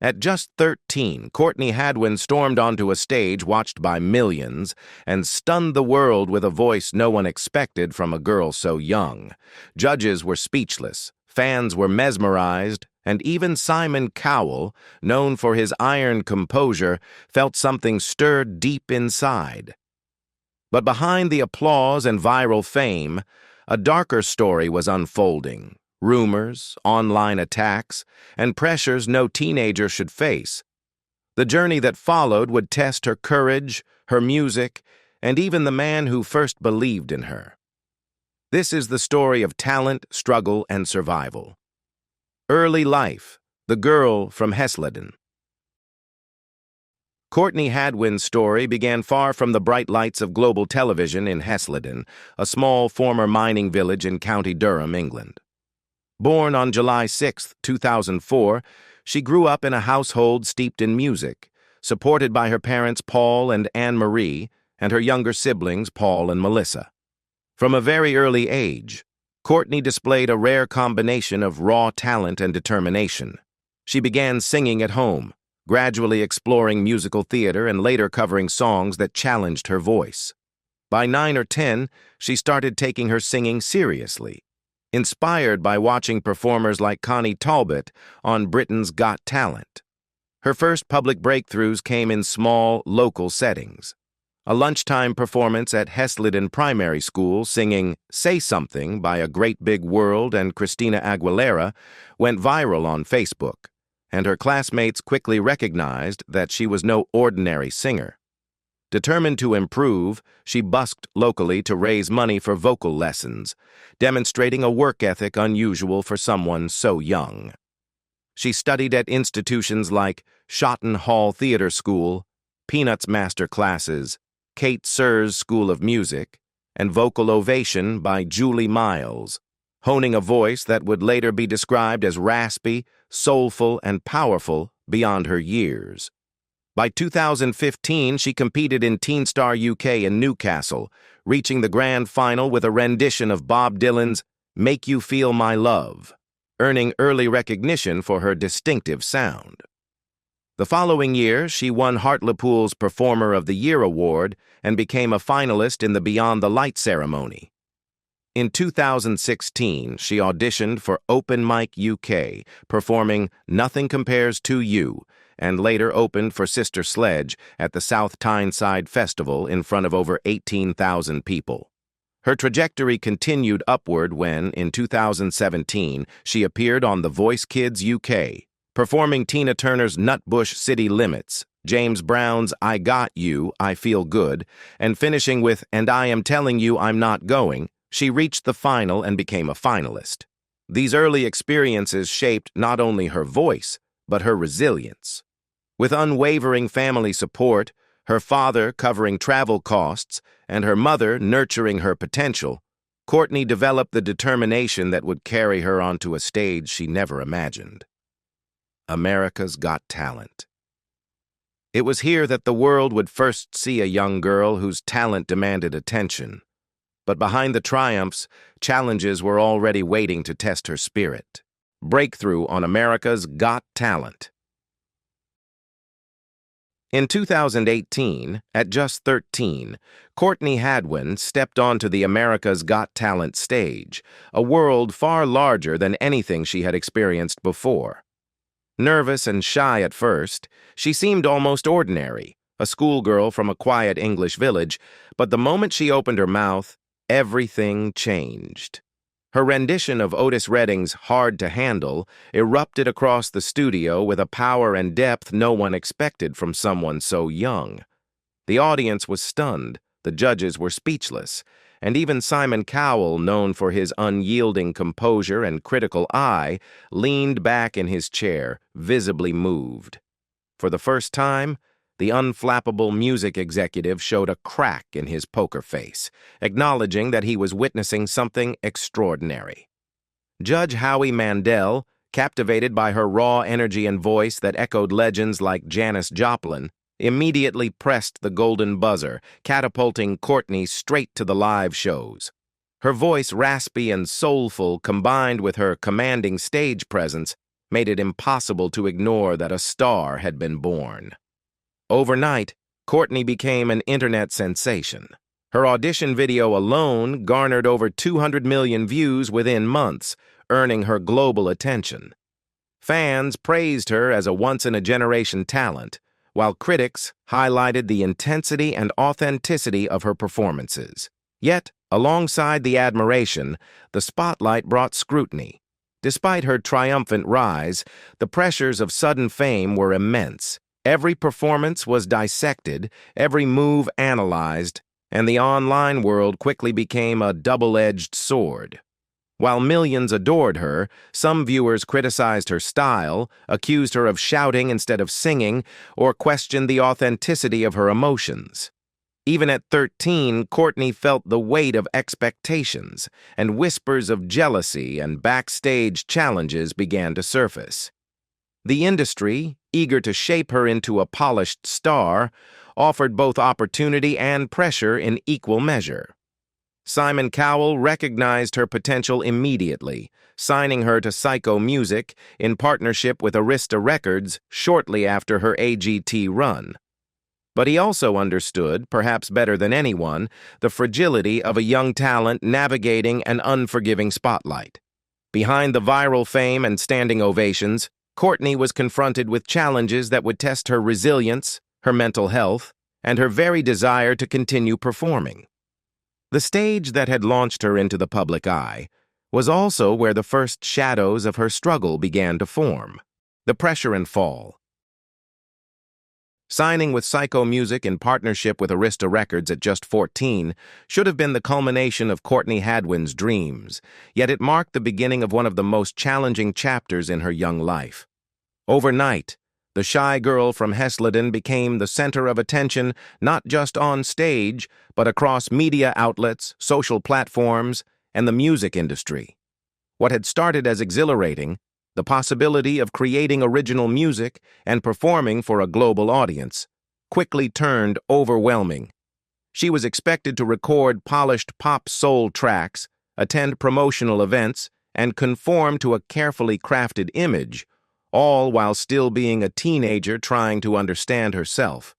At just 13, Courtney Hadwin stormed onto a stage watched by millions and stunned the world with a voice no one expected from a girl so young. Judges were speechless, fans were mesmerized, and even Simon Cowell, known for his iron composure, felt something stirred deep inside. But behind the applause and viral fame, a darker story was unfolding. Rumors, online attacks, and pressures no teenager should face. The journey that followed would test her courage, her music, and even the man who first believed in her. This is the story of talent, struggle, and survival. Early life, the girl from Hesleden. Courtney Hadwin's story began far from the bright lights of global television in Hesleden, a small former mining village in County Durham, England. Born on July 6, 2004, she grew up in a household steeped in music, supported by her parents Paul and Anne-Marie, and her younger siblings Paul and Melissa. From a very early age, Courtney displayed a rare combination of raw talent and determination. She began singing at home, gradually exploring musical theater and later covering songs that challenged her voice. By 9 or 10, she started taking her singing seriously, inspired by watching performers like Connie Talbot on Britain's Got Talent. Her first public breakthroughs came in small, local settings. A lunchtime performance at Hesleden Primary School singing Say Something by A Great Big World and Christina Aguilera went viral on Facebook, and her classmates quickly recognized that she was no ordinary singer. Determined to improve, she busked locally to raise money for vocal lessons, demonstrating a work ethic unusual for someone so young. She studied at institutions like Shotton Hall Theatre School, Peanuts Master Classes, Kate Sear's School of Music, and Vocal Ovation by Julie Miles, honing a voice that would later be described as raspy, soulful, and powerful beyond her years. By 2015, she competed in Teen Star UK in Newcastle, reaching the grand final with a rendition of Bob Dylan's Make You Feel My Love, earning early recognition for her distinctive sound. The following year, she won Hartlepool's Performer of the Year award and became a finalist in the Beyond the Light ceremony. In 2016, she auditioned for Open Mic UK, performing Nothing Compares to You, and later opened for Sister Sledge at the South Tyneside Festival in front of over 18,000 people. Her trajectory continued upward when, in 2017, she appeared on The Voice Kids UK, performing Tina Turner's Nutbush City Limits, James Brown's I Got You, I Feel Good, and finishing with And I Am Telling You I'm Not Going. She reached the final and became a finalist. These early experiences shaped not only her voice, but her resilience. With unwavering family support, her father covering travel costs, and her mother nurturing her potential, Courtney developed the determination that would carry her onto a stage she never imagined. America's Got Talent. It was here that the world would first see a young girl whose talent demanded attention. But behind the triumphs, challenges were already waiting to test her spirit. Breakthrough on America's Got Talent. In 2018, at just 13, Courtney Hadwin stepped onto the America's Got Talent stage, a world far larger than anything she had experienced before. Nervous and shy at first, she seemed almost ordinary, a schoolgirl from a quiet English village, but the moment she opened her mouth, everything changed. Her rendition of Otis Redding's Hard to Handle erupted across the studio with a power and depth no one expected from someone so young. The audience was stunned, the judges were speechless, and even Simon Cowell, known for his unyielding composure and critical eye, leaned back in his chair, visibly moved. For the first time, the unflappable music executive showed a crack in his poker face, acknowledging that he was witnessing something extraordinary. Judge Howie Mandel, captivated by her raw energy and voice that echoed legends like Janis Joplin, immediately pressed the golden buzzer, catapulting Courtney straight to the live shows. Her voice, raspy and soulful, combined with her commanding stage presence, made it impossible to ignore that a star had been born. Overnight, Courtney became an internet sensation. Her audition video alone garnered over 200 million views within months, earning her global attention. Fans praised her as a once-in-a-generation talent, while critics highlighted the intensity and authenticity of her performances. Yet, alongside the admiration, the spotlight brought scrutiny. Despite her triumphant rise, the pressures of sudden fame were immense. Every performance was dissected, every move analyzed, and the online world quickly became a double-edged sword. While millions adored her, some viewers criticized her style, accused her of shouting instead of singing, or questioned the authenticity of her emotions. Even at 13, Courtney felt the weight of expectations, and whispers of jealousy and backstage challenges began to surface. The industry, eager to shape her into a polished star, offered both opportunity and pressure in equal measure. Cowell recognized her potential immediately, signing her to Psycho Music in partnership with Arista Records shortly after her AGT run. But he also understood, perhaps better than anyone, the fragility of a young talent navigating an unforgiving spotlight. Behind the viral fame and standing ovations, Courtney was confronted with challenges that would test her resilience, her mental health, and her very desire to continue performing. The stage that had launched her into the public eye was also where the first shadows of her struggle began to form. The pressure and fall. Signing with Psycho Music in partnership with Arista Records at just 14 should have been the culmination of Courtney Hadwin's dreams, yet it marked the beginning of one of the most challenging chapters in her young life. Overnight, the shy girl from Hesleden became the center of attention not just on stage, but across media outlets, social platforms, and the music industry. What had started as exhilarating, the possibility of creating original music and performing for a global audience, quickly turned overwhelming. She was expected to record polished pop soul tracks, attend promotional events, and conform to a carefully crafted image, all while still being a teenager trying to understand herself.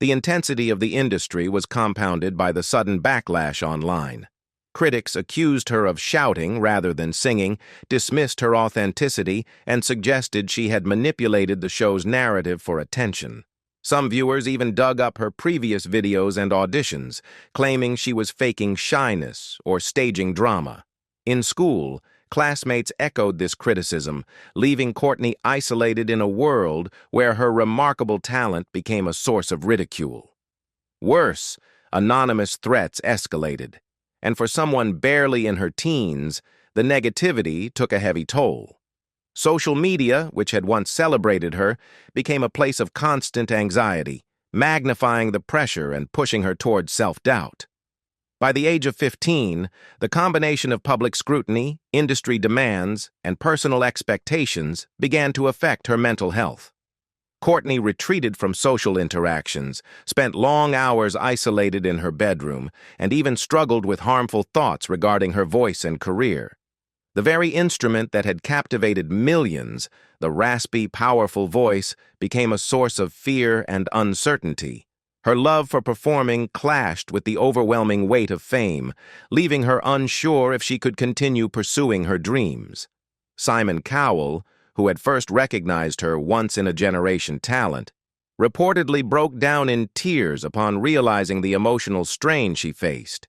The intensity of the industry was compounded by the sudden backlash online. Critics accused her of shouting rather than singing, dismissed her authenticity, and suggested she had manipulated the show's narrative for attention. Some viewers even dug up her previous videos and auditions, claiming she was faking shyness or staging drama. In school, classmates echoed this criticism, leaving Courtney isolated in a world where her remarkable talent became a source of ridicule. Worse, anonymous threats escalated. And for someone barely in her teens, the negativity took a heavy toll. Social media, which had once celebrated her, became a place of constant anxiety, magnifying the pressure and pushing her towards self-doubt. By the age of 15, the combination of public scrutiny, industry demands, and personal expectations began to affect her mental health. Courtney retreated from social interactions, spent long hours isolated in her bedroom, and even struggled with harmful thoughts regarding her voice and career. The very instrument that had captivated millions, the raspy, powerful voice, became a source of fear and uncertainty. Her love for performing clashed with the overwhelming weight of fame, leaving her unsure if she could continue pursuing her dreams. Cowell, who had first recognized her once-in-a-generation talent, reportedly broke down in tears upon realizing the emotional strain she faced.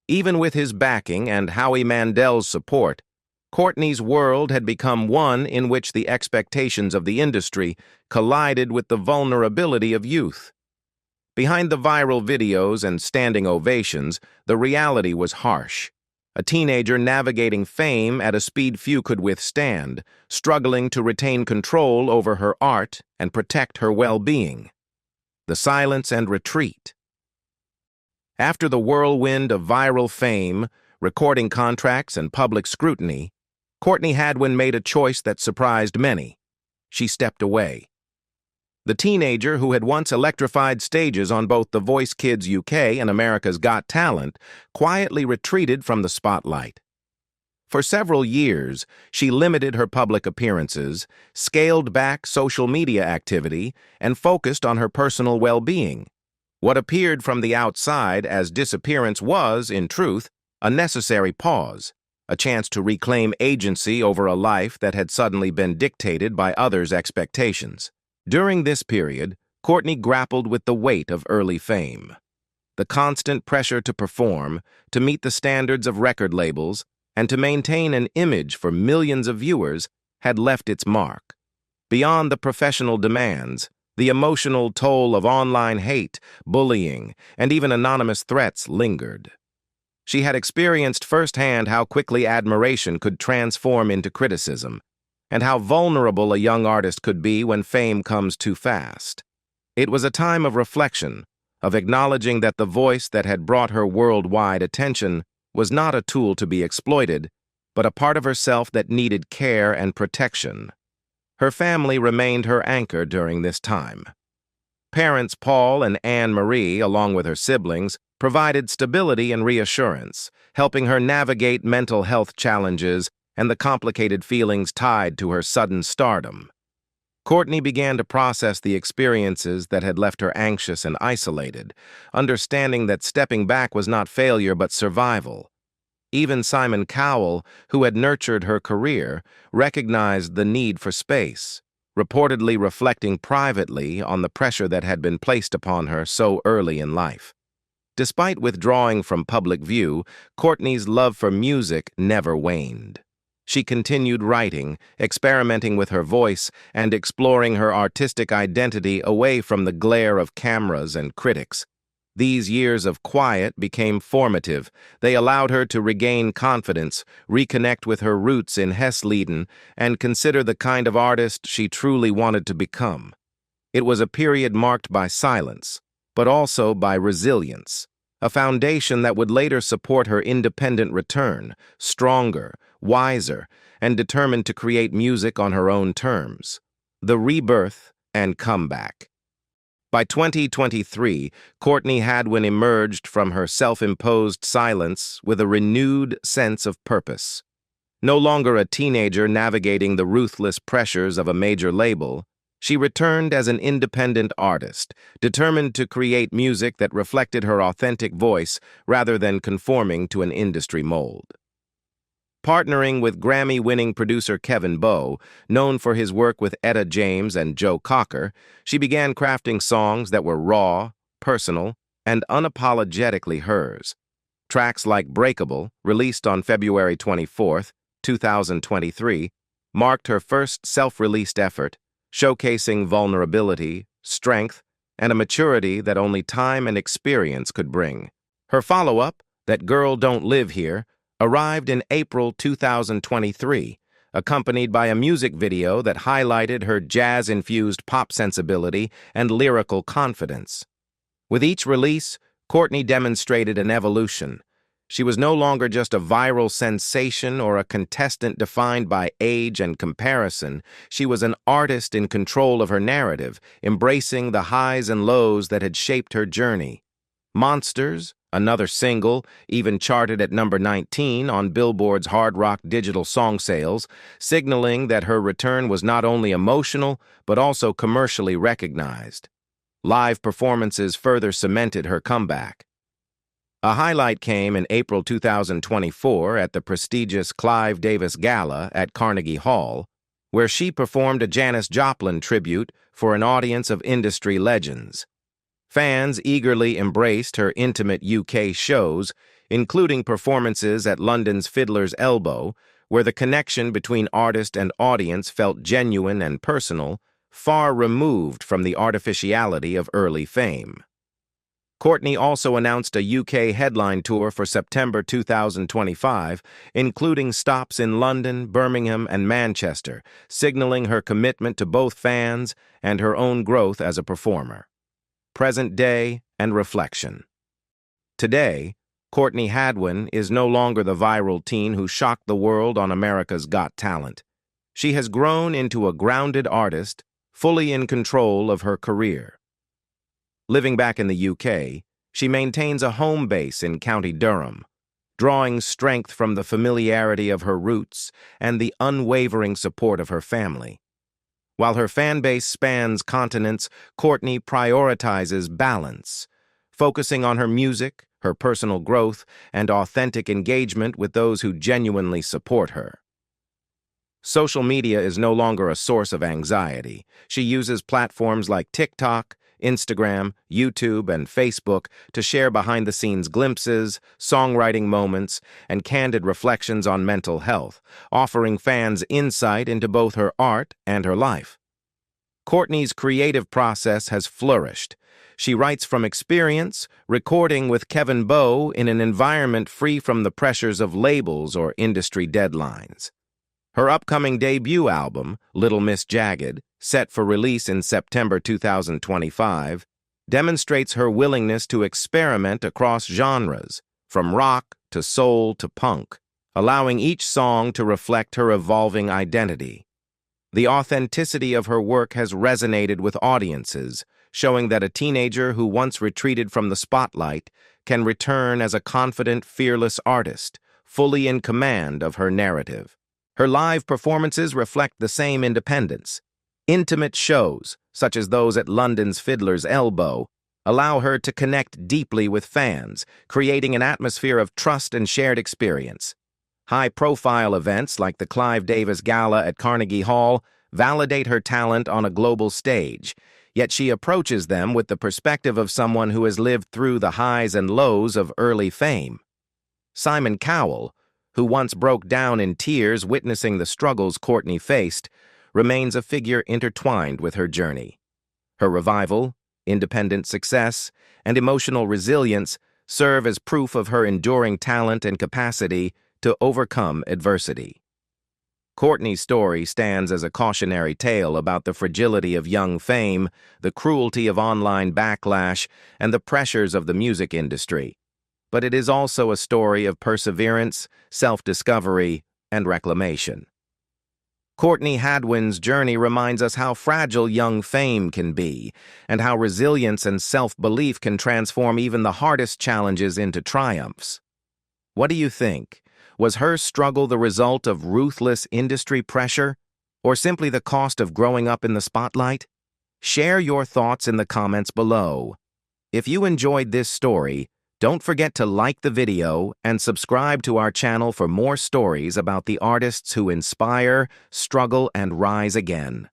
Even with his backing and Howie Mandel's support, Courtney's world had become one in which the expectations of the industry collided with the vulnerability of youth. Behind the viral videos and standing ovations, the reality was harsh. A teenager navigating fame at a speed few could withstand, struggling to retain control over her art and protect her well-being. The silence and retreat. After the whirlwind of viral fame, recording contracts, and public scrutiny, Courtney Hadwin made a choice that surprised many. She stepped away. The teenager who had once electrified stages on both The Voice Kids UK and America's Got Talent quietly retreated from the spotlight. For several years, she limited her public appearances, scaled back social media activity, and focused on her personal well-being. What appeared from the outside as disappearance was, in truth, a necessary pause, a chance to reclaim agency over a life that had suddenly been dictated by others' expectations. During this period, Courtney grappled with the weight of early fame. The constant pressure to perform, to meet the standards of record labels, and to maintain an image for millions of viewers had left its mark. Beyond the professional demands, the emotional toll of online hate, bullying, and even anonymous threats lingered. She had experienced firsthand how quickly admiration could transform into criticism, and how vulnerable a young artist could be when fame comes too fast. It was a time of reflection, of acknowledging that the voice that had brought her worldwide attention was not a tool to be exploited, but a part of herself that needed care and protection. Her family remained her anchor during this time. Parents Paul and Anne Marie, along with her siblings, provided stability and reassurance, helping her navigate mental health challenges and the complicated feelings tied to her sudden stardom. Courtney began to process the experiences that had left her anxious and isolated, understanding that stepping back was not failure but survival. Even Simon Cowell, who had nurtured her career, recognized the need for space, reportedly reflecting privately on the pressure that had been placed upon her so early in life. Despite withdrawing from public view, Courtney's love for music never waned. She continued writing, experimenting with her voice, and exploring her artistic identity away from the glare of cameras and critics. These years of quiet became formative. They allowed her to regain confidence, reconnect with her roots in Hesleden, and consider the kind of artist she truly wanted to become. It was a period marked by silence, but also by resilience, a foundation that would later support her independent return, stronger, wiser, and determined to create music on her own terms. The rebirth and comeback. By 2023, Courtney Hadwin emerged from her self-imposed silence with a renewed sense of purpose. No longer a teenager navigating the ruthless pressures of a major label, she returned as an independent artist, determined to create music that reflected her authentic voice rather than conforming to an industry mold. Partnering with Grammy-winning producer Kevin Bowe, known for his work with Etta James and Joe Cocker, she began crafting songs that were raw, personal, and unapologetically hers. Tracks like Breakable, released on February 24, 2023, marked her first self-released effort, showcasing vulnerability, strength, and a maturity that only time and experience could bring. Her follow-up, That Girl Don't Live Here, arrived in April 2023, accompanied by a music video that highlighted her jazz-infused pop sensibility and lyrical confidence. With each release, Courtney demonstrated an evolution. She was no longer just a viral sensation or a contestant defined by age and comparison. She was an artist in control of her narrative, embracing the highs and lows that had shaped her journey. Monsters, another single, even charted at number 19 on Billboard's Hard Rock Digital Song Sales, signaling that her return was not only emotional, but also commercially recognized. Live performances further cemented her comeback. A highlight came in April 2024 at the prestigious Clive Davis Gala at Carnegie Hall, where she performed a Janis Joplin tribute for an audience of industry legends. Fans eagerly embraced her intimate UK shows, including performances at London's Fiddler's Elbow, where the connection between artist and audience felt genuine and personal, far removed from the artificiality of early fame. Courtney also announced a UK headline tour for September 2025, including stops in London, Birmingham, and Manchester, signaling her commitment to both fans and her own growth as a performer. Present day and reflection. Today, Courtney Hadwin is no longer the viral teen who shocked the world on America's Got Talent. She has grown into a grounded artist, fully in control of her career. Living back in the UK, she maintains a home base in County Durham. drawing strength from the familiarity of her roots and the unwavering support of her family. While her fan base spans continents, Courtney prioritizes balance, focusing on her music, her personal growth, and authentic engagement with those who genuinely support her. Social media is no longer a source of anxiety. She uses platforms like TikTok, Instagram, YouTube, and Facebook to share behind-the-scenes glimpses, songwriting moments, and candid reflections on mental health, offering fans insight into both her art and her life. Courtney's creative process has flourished. She writes from experience, recording with Kevin Bowe in an environment free from the pressures of labels or industry deadlines. Her upcoming debut album, Little Miss Jagged, set for release in September 2025, demonstrates her willingness to experiment across genres, from rock to soul to punk, allowing each song to reflect her evolving identity. The authenticity of her work has resonated with audiences, showing that a teenager who once retreated from the spotlight can return as a confident, fearless artist, fully in command of her narrative. Her live performances reflect the same independence. Intimate shows, such as those at London's Fiddler's Elbow, allow her to connect deeply with fans, creating an atmosphere of trust and shared experience. High-profile events like the Clive Davis Gala at Carnegie Hall validate her talent on a global stage, yet she approaches them with the perspective of someone who has lived through the highs and lows of early fame. Simon Cowell, who once broke down in tears witnessing the struggles Courtney faced, remains a figure intertwined with her journey. Her revival, independent success, and emotional resilience serve as proof of her enduring talent and capacity to overcome adversity. Courtney's story stands as a cautionary tale about the fragility of young fame, the cruelty of online backlash, and the pressures of the music industry. But it is also a story of perseverance, self-discovery, and reclamation. Courtney Hadwin's journey reminds us how fragile young fame can be, and how resilience and self-belief can transform even the hardest challenges into triumphs. What do you think? Was her struggle the result of ruthless industry pressure, or simply the cost of growing up in the spotlight? Share your thoughts in the comments below. If you enjoyed this story, don't forget to like the video and subscribe to our channel for more stories about the artists who inspire, struggle, and rise again.